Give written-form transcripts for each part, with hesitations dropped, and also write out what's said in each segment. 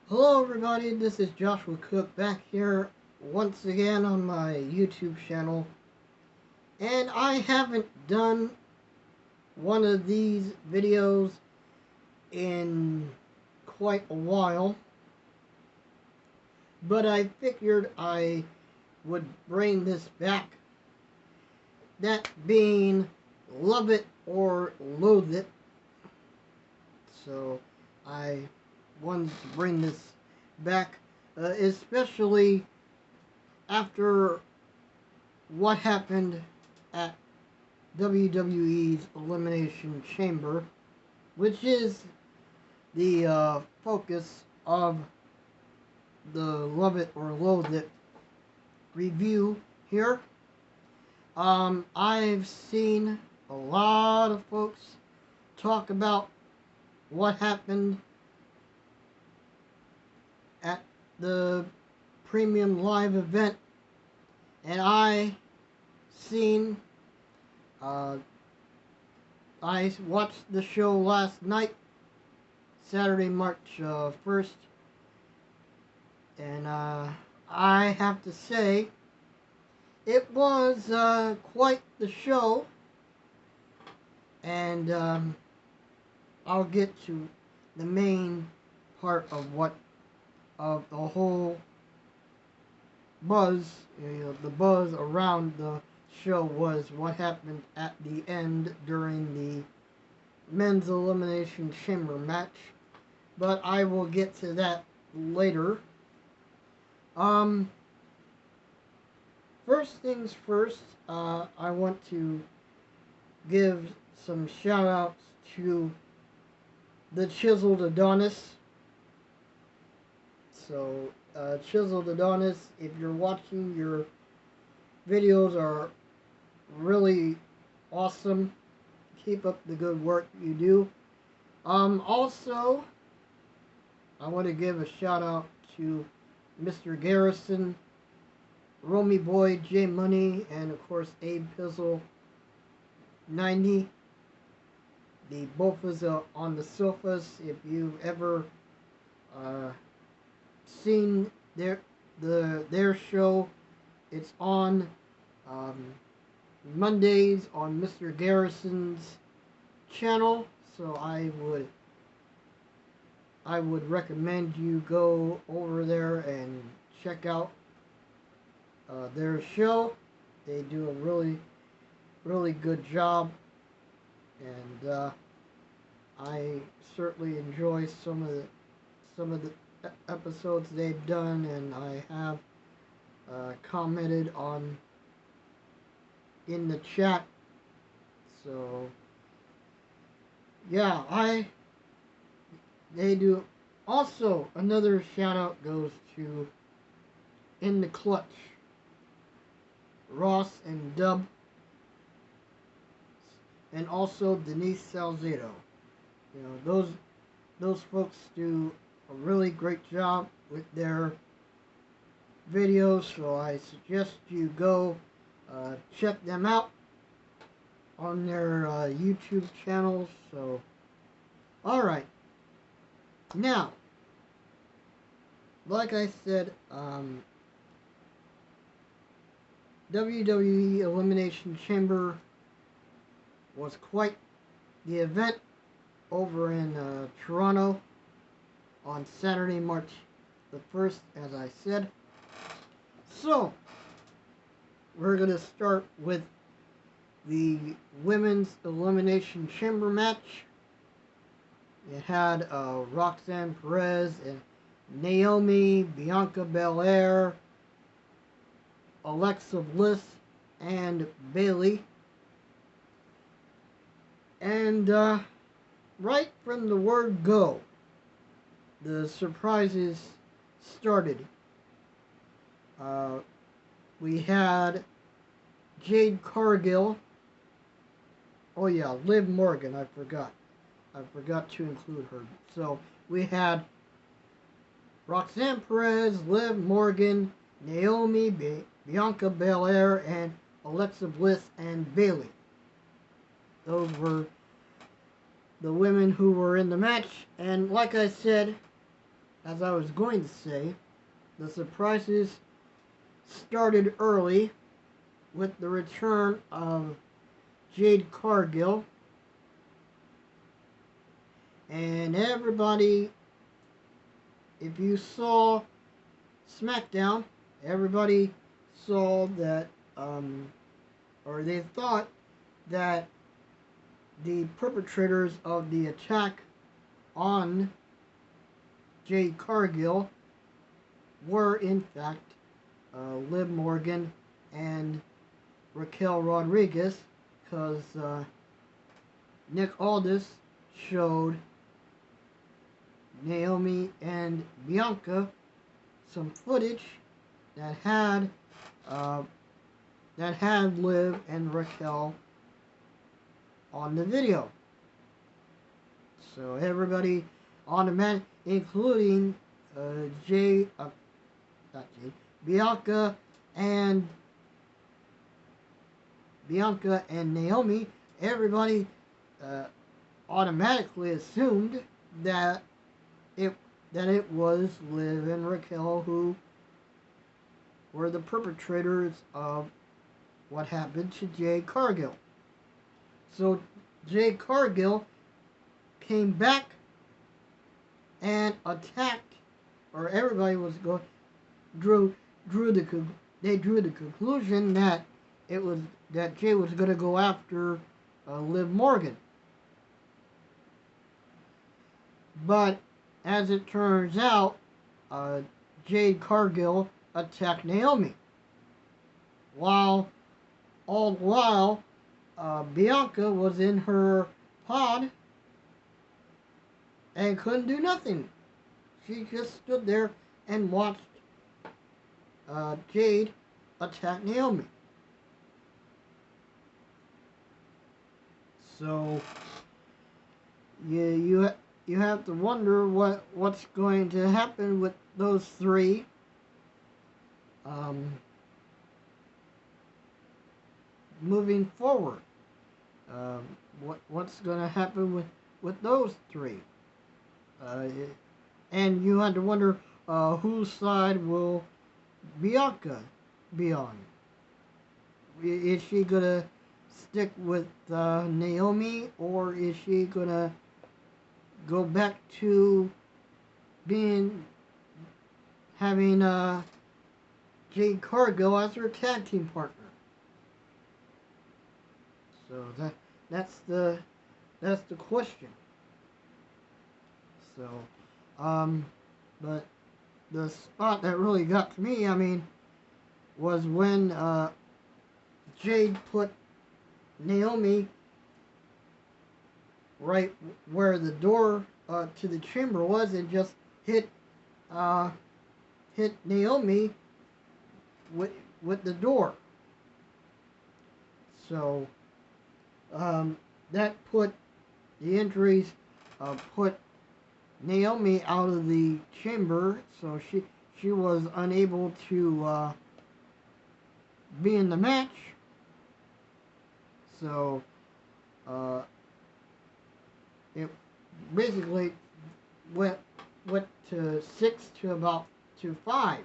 Hello everybody, this is Joshua Cook back here once again on my YouTube channel. And I haven't done one of these videos in quite a while. But I figured I would bring this back. That being Love It or Loathe It. So I wanted to bring this back, especially after what happened at WWE's Elimination Chamber, which is the focus of the Love It or Loathe It review here. I've seen a lot of folks talk about what happened at the premium live event, and I watched the show last night, Saturday, March 1st, and I have to say it was quite the show, and I'll get to the main part of the whole buzz, the buzz around the show was what happened at the end during the men's elimination chamber match, but I will get to that later. First things first, I want to give some shout outs to the Chiseled Adonis. So, Chiseled Adonis, if you're watching, your videos are really awesome. Keep up the good work you do. Also, I want to give a shout out to Mr. Garrison, Romy Boy, J Money, and of course Abe Pizzle 90. The Bofas on the Sofas. If you've ever seen their show, it's on Mondays on Mr. Garrison's channel, so I would recommend you go over there and check out their show. They do a really good job, and I certainly enjoy some of the episodes they've done, and I have commented on in the chat. So yeah, they do. Also, another shout out goes to In the Clutch, Ross and Dub, and also Denise Salcedo. Those folks do a really great job with their videos, so I suggest you go check them out on their YouTube channels. So, alright. Now, like I said, WWE Elimination Chamber was quite the event over in Toronto on Saturday, March the 1st, as I said. So, we're going to start with the Women's Elimination Chamber match. It had Roxanne Perez and Naomi, Bianca Belair, Alexa Bliss, and Bayley. And right from the word go, the surprises started. We had Jade Cargill. Oh yeah, Liv Morgan, I forgot to include her. So we had Roxanne Perez, Liv Morgan, Naomi, Bianca Belair, and Alexa Bliss and Bayley. Those were the women who were in the match, and like I said, as I was going to say, the surprises started early with the return of Jade Cargill. And everybody, if you saw SmackDown, everybody saw that, or they thought that the perpetrators of the attack on Jade Cargill were in fact Liv Morgan and Raquel Rodriguez, because Nick Aldis showed Naomi and Bianca some footage that had Liv and Raquel on the video. So everybody automatic, including Bianca and Naomi, everybody automatically assumed that it was Liv and Raquel who were the perpetrators of what happened to Jade Cargill. So Jade Cargill came back and attacked, or everybody was drew the conclusion that Jade was going to go after Liv Morgan. But as it turns out, Jade Cargill attacked Naomi. All the while, Bianca was in her pod and couldn't do nothing. She just stood there and watched Jade attack Naomi. So you have to wonder what's going to happen with those three. Moving forward, what's going to happen with those three? And you had to wonder whose side will Bianca be on? Is she going to stick with Naomi, or is she going to go back to having Jade Cargill as her tag team partner? So that's the question. So, but the spot that really got to me, was when Jade put Naomi right where the door to the chamber was, and just hit Naomi with the door. So that put the injuries put Naomi out of the chamber, so she was unable to be in the match. So it basically went to 6 to 5.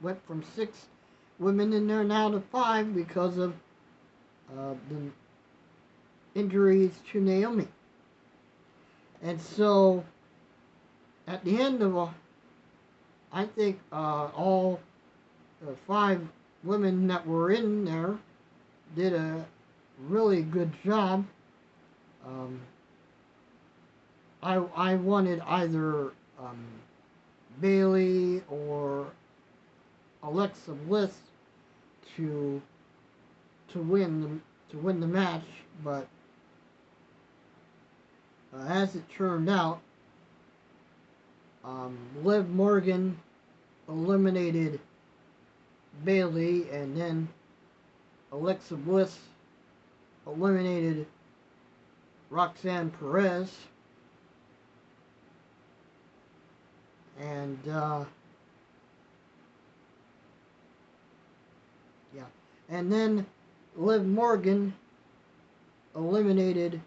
Went from 6 women in there now to 5 because of the injuries to Naomi. And so at the end of I think all 5 women that were in there did a really good job. I wanted either Bailey or Alexa Bliss to win the match, but as it turned out, Liv Morgan eliminated Bailey, and then Alexa Bliss eliminated Roxanne Perez. And and then Liv Morgan eliminated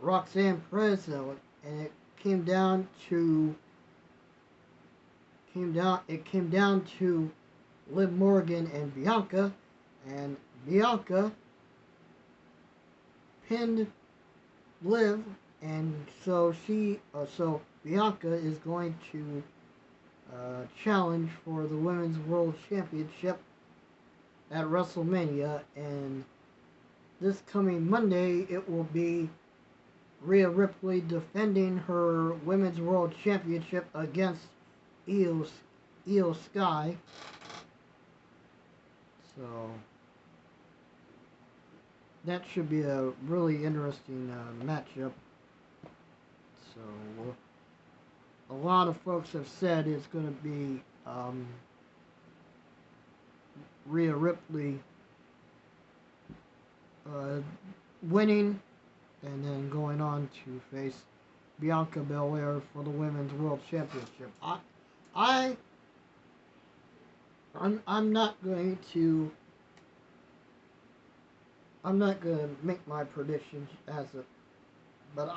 Roxanne Perez, and it came down to It came down to Liv Morgan and Bianca, and Bianca pinned Liv, and so Bianca is going to challenge for the Women's World Championship at WrestleMania, and this coming Monday it will be Rhea Ripley defending her Women's World Championship against Io Sky. So that should be a really interesting matchup. So a lot of folks have said it's going to be Rhea Ripley winning and then going on to face Bianca Belair for the Women's World Championship. I'm not going to make my predictions but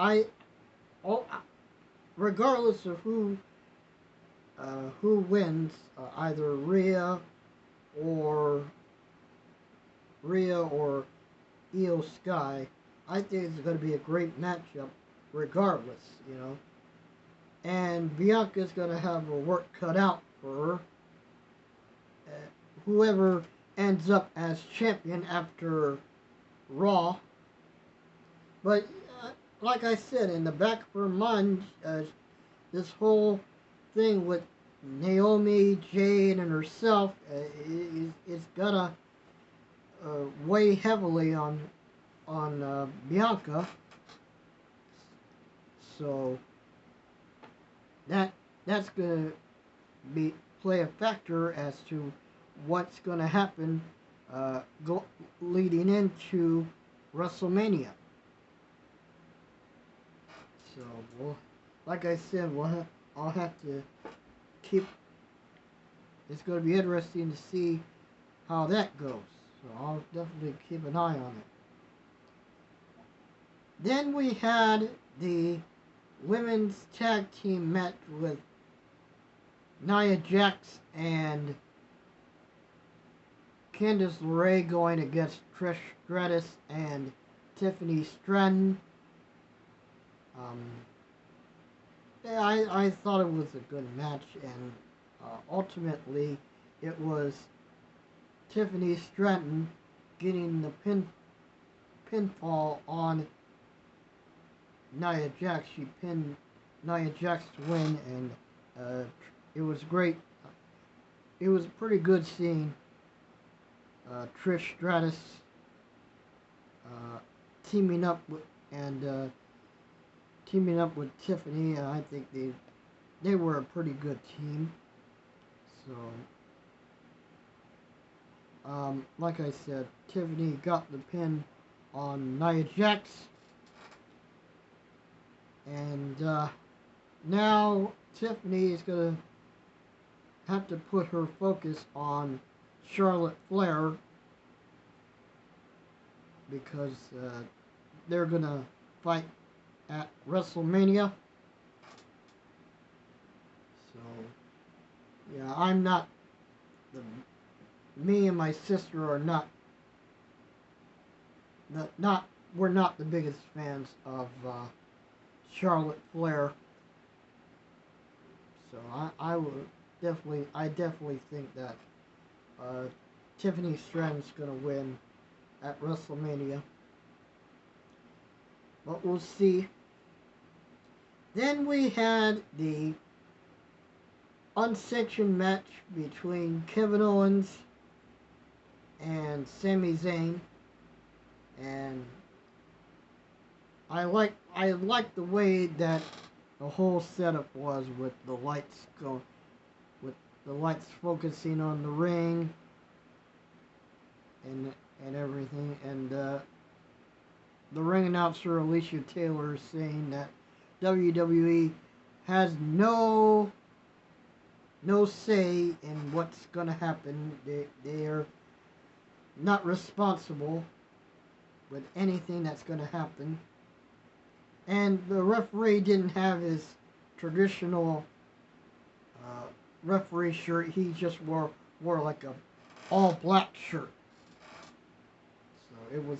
regardless of who wins, either Rhea or Io Sky, I think it's going to be a great matchup regardless, you know. And Bianca's going to have her work cut out for her. Whoever ends up as champion after Raw. But like I said, in the back of her mind, this whole thing with Naomi, Jade, and herself is gonna weigh heavily on Bianca. So that's gonna play a factor as to what's gonna happen leading into WrestleMania. So, well, like I said, I'll have to keep. It's going to be interesting to see how that goes. So I'll definitely keep an eye on it. Then we had the women's tag team match with Nia Jax and Candice LeRae going against Trish Stratus and Tiffany Stratton. I thought it was a good match, and ultimately it was Tiffany Stratton getting the pinfall on Nia Jax. She pinned Nia Jax to win, and it was great. It was pretty good seeing Trish Stratus teaming up with Tiffany, and I think they were a pretty good team. So, like I said, Tiffany got the pin on Nia Jax, and now Tiffany is gonna have to put her focus on Charlotte Flair, because they're gonna fight at WrestleMania. So, yeah, me and my sister are we're not the biggest fans of Charlotte Flair. So I definitely think that Tiffany Stratton's gonna win at WrestleMania. But we'll see. Then we had the unsanctioned match between Kevin Owens and Sami Zayn, and I like the way that the whole setup was with the lights focusing on the ring and everything, and the ring announcer Alicia Taylor is saying that WWE has no say in what's going to happen. They are not responsible with anything that's going to happen. And the referee didn't have his traditional referee shirt. He just wore like a all black shirt. So it was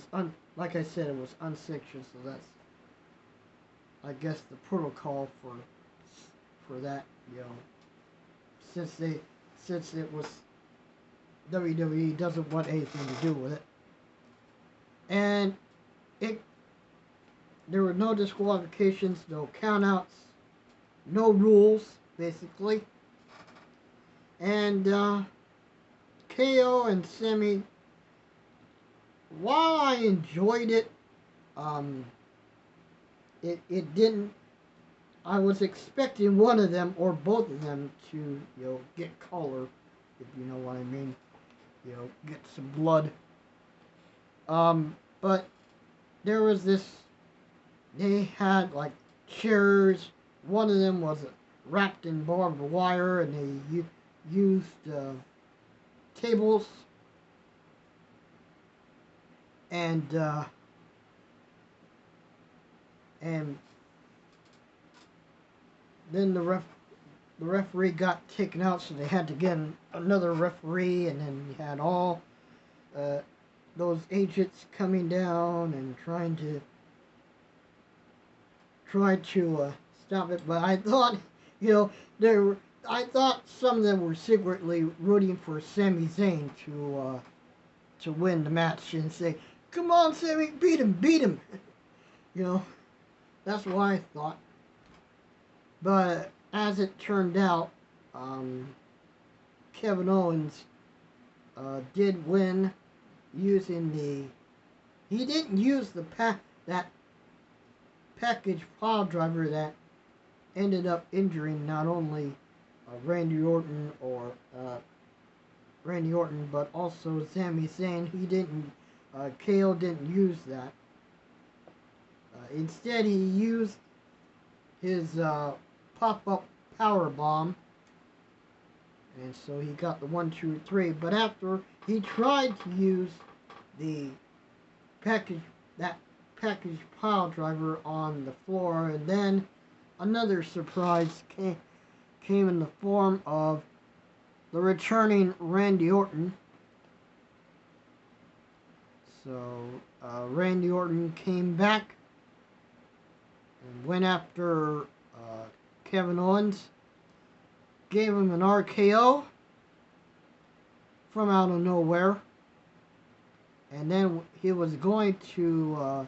like I said, it was unsanctioned. So that's, I guess, the protocol for that. You know, since it was WWE doesn't want anything to do with it, and there were no disqualifications, no countouts, no rules, basically. And KO and Sami, while I enjoyed it, it didn't. I was expecting one of them or both of them to, get color, if you know what I mean. Get some blood. But there was this. They had like chairs. One of them was wrapped in barbed wire, and they used tables. And then the referee got taken out, so they had to get another referee, and then you had all those agents coming down and trying to stop it. But I thought, I thought some of them were secretly rooting for Sami Zayn to win the match and say, "Come on, Sami, beat him." That's what I thought. But as it turned out, Kevin Owens did win using he didn't use that package pile driver that ended up injuring not only Randy Orton but also Sami Zayn. KO didn't use that. Instead, he used his pop-up power bomb, and so he got the 1, 2, 3. But after he tried to use the package pile driver on the floor, and then another surprise came in the form of the returning Randy Orton. So Randy Orton came back and went after Kevin Owens, gave him an RKO from out of nowhere, and then he was going to,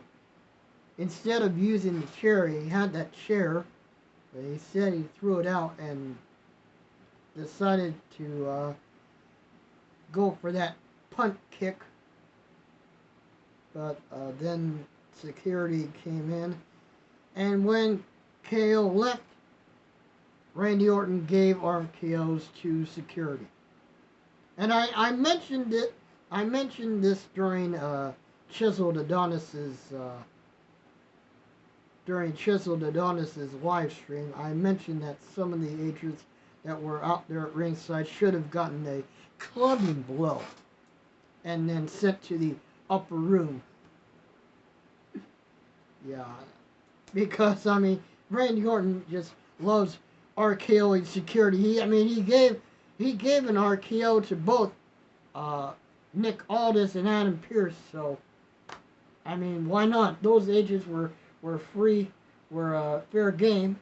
instead of using the chair, he had that chair, but he said he threw it out and decided to go for that punt kick. But then security came in, and when KO left, Randy Orton gave RKOs to security. And I mentioned it. I mentioned this during Chiseled Adonis's live stream. I mentioned that some of the agents that were out there at ringside should have gotten a clubbing blow and then sent to the upper room. Yeah, because Randy Orton just loves RKOing security. He gave an RKO to both Nick Aldis and Adam Pearce. So why not? Those agents were fair game.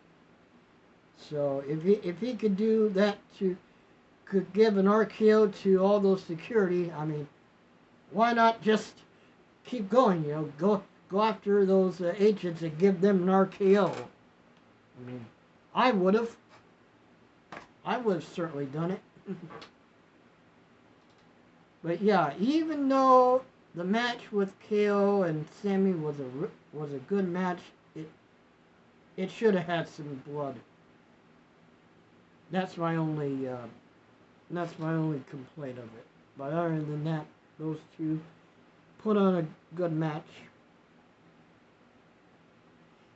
So if he could do that, could give an RKO to all those security, why not just keep going? Go after those agents and give them an RKO. I would have certainly done it. But yeah, even though the match with KO and Sami was a good match, it should have had some blood. That's my only complaint of it. But other than that, those two put on a good match.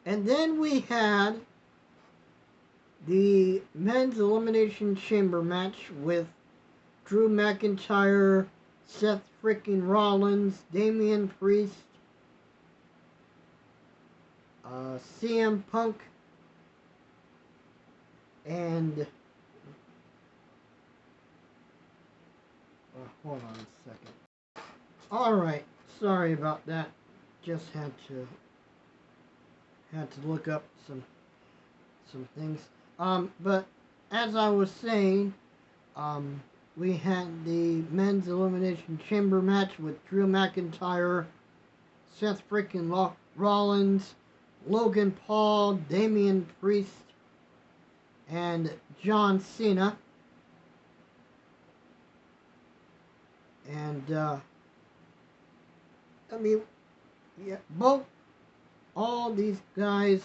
And then we had the men's elimination chamber match with Drew McIntyre, Seth freaking Rollins, Damian Priest, CM Punk, and Hold on a second. Alright, sorry about that. Just had to look up some things. But as I was saying, we had the men's elimination chamber match with Drew McIntyre, Seth freaking Rollins, Logan Paul, Damian Priest, and John Cena. And I mean, yeah, all these guys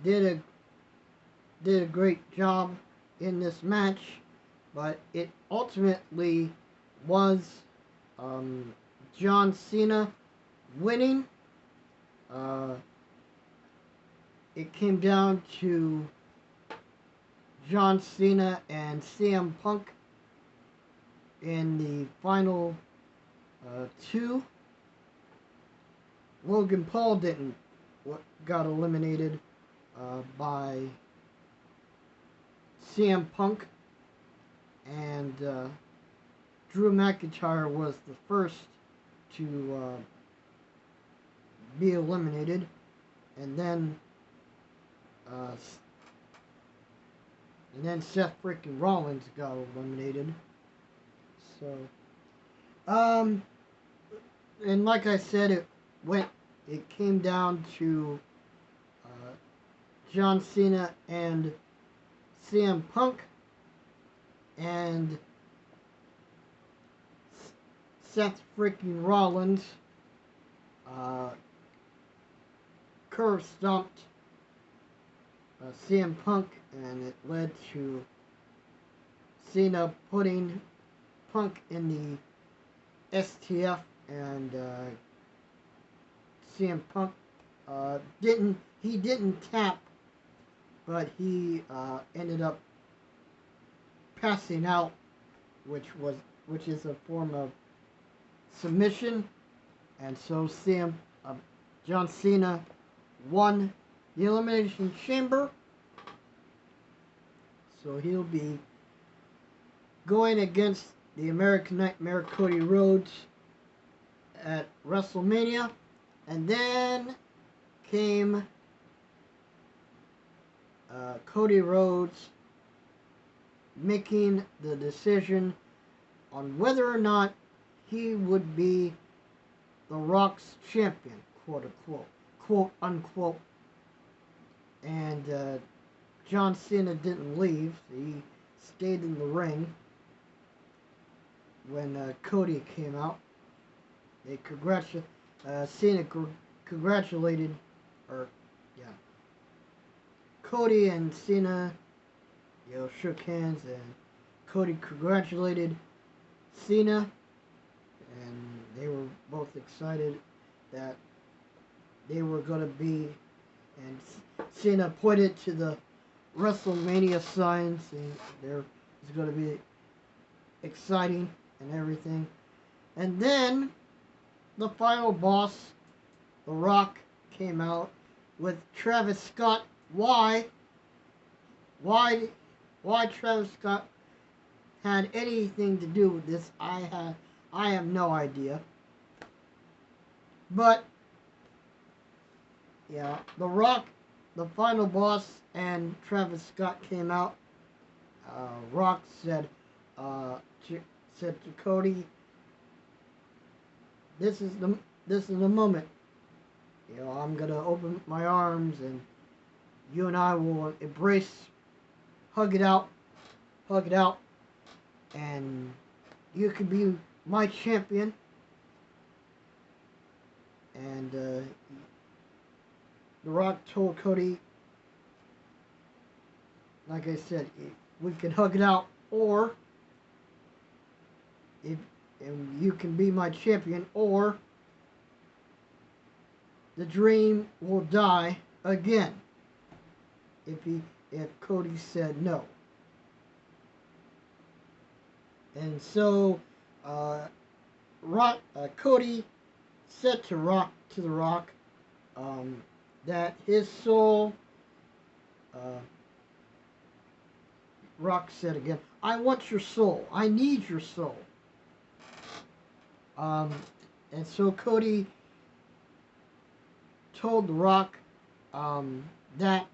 did a great job in this match, but it ultimately was John Cena winning. It came down to John Cena and CM Punk in the final two. Logan Paul got eliminated by CM Punk, and Drew McIntyre was the first to be eliminated, and then Seth freaking Rollins got eliminated. So, and like I said, it came down to John Cena and CM Punk, and Seth freaking Rollins curve stomped CM Punk, and it led to Cena putting Punk in the STF, and CM Punk didn't tap, but he ended up passing out, which is a form of submission, and so John Cena won the Elimination Chamber. So he'll be going against the American Nightmare Cody Rhodes at WrestleMania. And then came Cody Rhodes making the decision on whether or not he would be The Rock's champion, quote unquote. And John Cena didn't leave. He stayed in the ring when Cody came out. Cena congratulated, Cody and Cena, shook hands, and Cody congratulated Cena, and they were both excited that they were going to be, and Cena pointed to the WrestleMania signs, and there was going to be exciting and everything. And then the final boss, The Rock, came out with Travis Scott. Why Travis Scott had anything to do with this, I have no idea. But yeah, The Rock, the final boss, and Travis Scott came out. Rock said to Cody, "This is the moment. I'm gonna open my arms, and you and I will embrace, hug it out, and you can be my champion." And The Rock told Cody, like I said, we can hug it out, or and you can be my champion, or the dream will die again if Cody said no. And so Cody said to The Rock that his soul Rock said again, I want your soul. I need your soul. And so Cody told The Rock that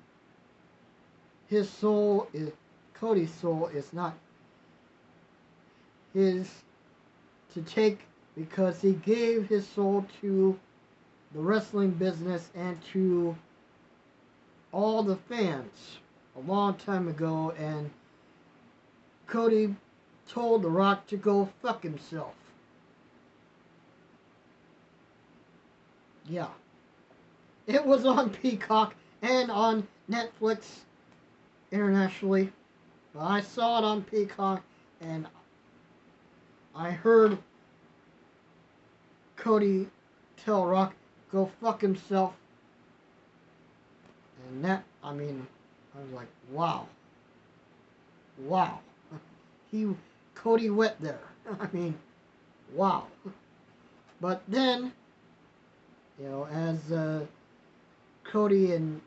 his soul is, Cody's soul is not his to take, because he gave his soul to the wrestling business and to all the fans a long time ago, and Cody told The Rock to go fuck himself. Yeah. It was on Peacock and on Netflix internationally. But I saw it on Peacock, and I heard Cody tell Rock, go fuck himself. And that, I mean, I was like, wow. Wow. Cody went there. I mean, wow. But then, you know, as Cody and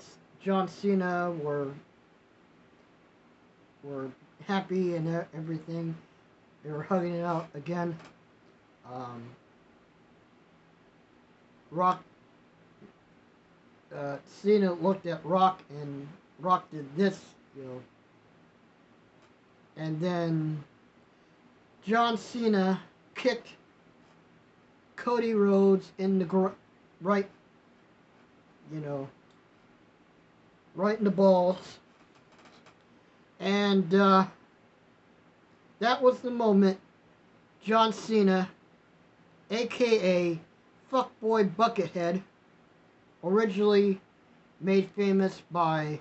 John Cena were happy and everything, they were hugging it out again. Cena looked at Rock, and Rock did this, you know. And then John Cena kicked Cody Rhodes in the right in the balls. And that was the moment John Cena, a.k.a. Fuckboy Buckethead, originally made famous by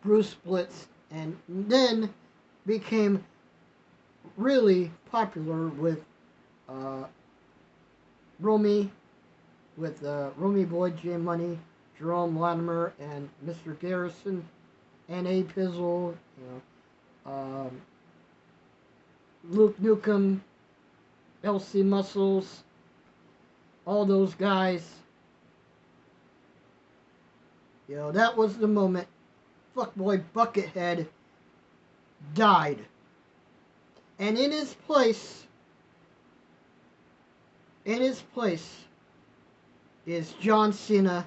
Bruce Blitz, and then became really popular with Romy Boy, J Money, Jerome Latimer, and Mr. Garrison, and A Pizzle, Luke Nukem, LC Muscles, all those guys. You know, that was the moment Fuckboy Buckethead died. And in his place is John Cena,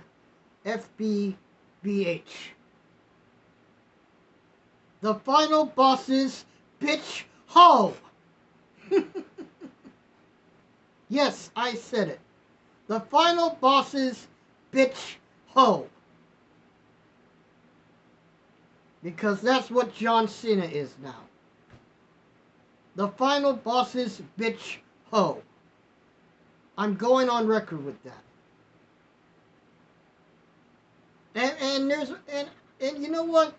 FBBH. The final bosses, bitch ho! Yes, I said it. The final bosses, bitch ho! Because that's what John Cena is now. The final bosses, bitch ho! I'm going on record with that. And you know what?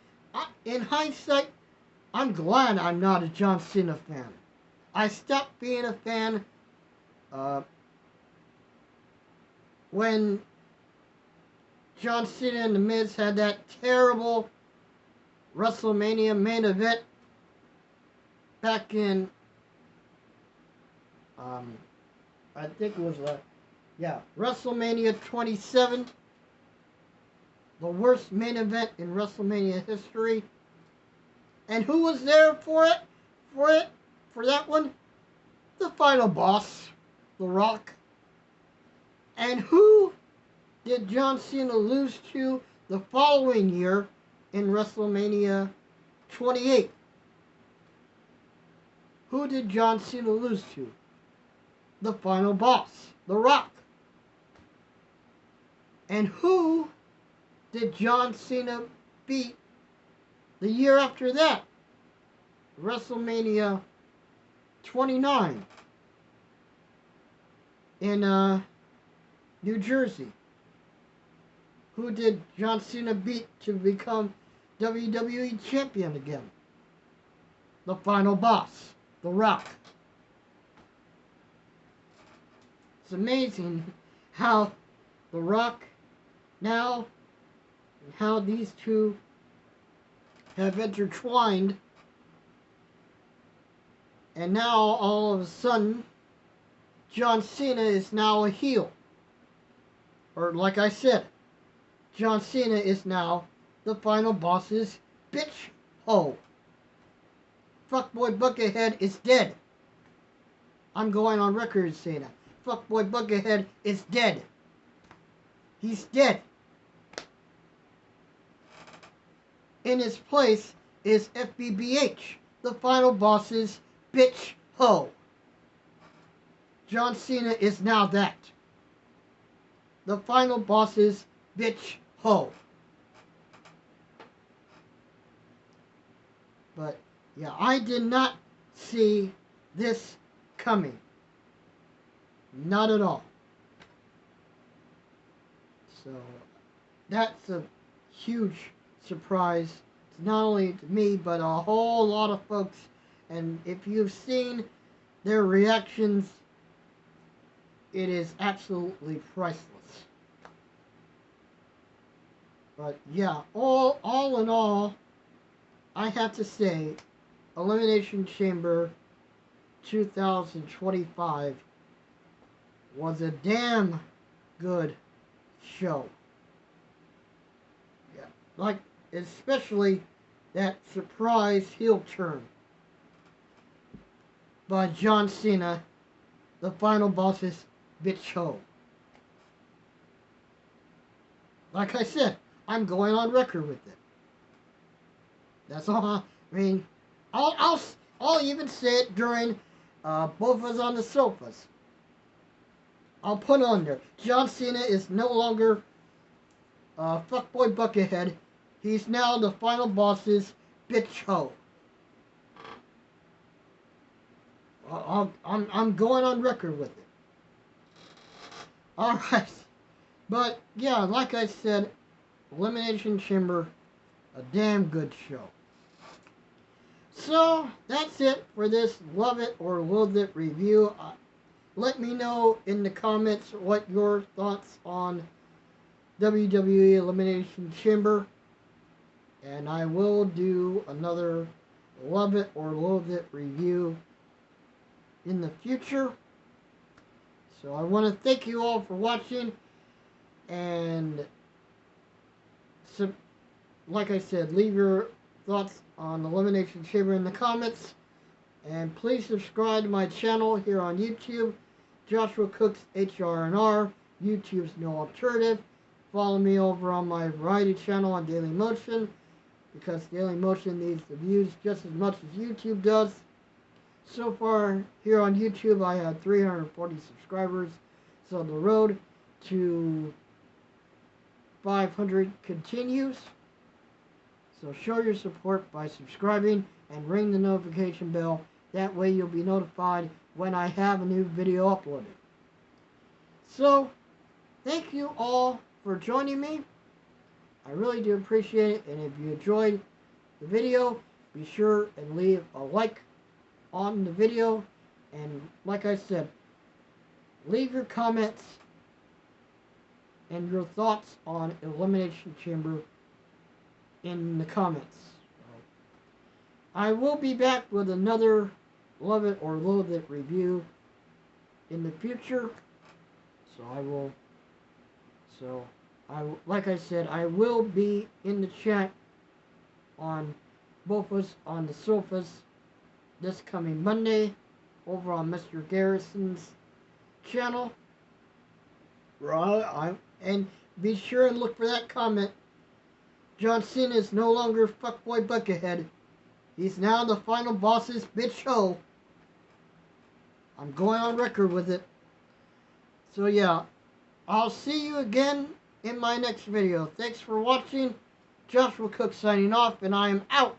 In hindsight, I'm glad I'm not a John Cena fan. I stopped being a fan when John Cena and The Miz had that terrible WrestleMania main event back in, I think it was, WrestleMania 27. The worst main event in WrestleMania history. And who was there for that one? The final boss, The Rock. And who did John Cena lose to the following year in WrestleMania 28? Who did John Cena lose to? The final boss, The Rock. And who did John Cena beat the year after that? WrestleMania 29 in New Jersey. Who did John Cena beat to become WWE champion again? The final boss, The Rock. It's amazing how The Rock now, and how these two have intertwined, and now all of a sudden John Cena is now a heel. Or like I said, John Cena is now the final boss's bitch ho. Fuckboy Buckethead is dead. I'm going on record saying that. Fuckboy Buckethead is dead. He's dead. In his place is FBBH, the final boss's bitch hoe. John Cena is now that. The final boss's bitch hoe. But yeah, I did not see this coming. Not at all. So that's a huge surprise, not only to me, but a whole lot of folks. And if you've seen their reactions, it is absolutely priceless. But yeah, all in all, I have to say, Elimination Chamber 2025 was a damn good show. Yeah, like especially that surprise heel turn by John Cena, the final boss's bitch hoe. Like I said, I'm going on record with it. That's all. I mean, I'll even say it during both of us on the sofas. I'll put on there. John Cena is no longer fuckboy Buckethead. He's now the final boss's bitch hoe. I'm going on record with it. All right, but yeah, like I said, Elimination Chamber, a damn good show. So that's it for this Love It or Loathe It review. Let me know in the comments what your thoughts on WWE Elimination Chamber, and I will do another Love It or Loathe It review in the future. So I want to thank you all for watching, and so, like I said, leave your thoughts on Elimination Chamber in the comments, and please subscribe to my channel here on YouTube, Joshua Cooks HRNR, YouTube's No Alternative. Follow me over on my variety channel on Daily Motion, because Daily Motion needs the views just as much as YouTube does. So far here on YouTube I had 340 subscribers, so the road to 500 continues. So show your support by subscribing and ring the notification bell. That way you'll be notified when I have a new video uploaded. So, thank you all for joining me. I really do appreciate it. And if you enjoyed the video, be sure and leave a like on the video. And like I said, leave your comments and your thoughts on Elimination Chamber in the comments. I will be back with another Love It or Loathe It review in the future. Like I said, I will be in the chat on both of us on the sofas this coming Monday over on Mr. Garrison's channel. And be sure and look for that comment. John Cena is no longer fuckboy Buckethead. He's now the final boss's bitch hoe. I'm going on record with it. So yeah, I'll see you again in my next video. Thanks for watching. Joshua Cook signing off, and I am out.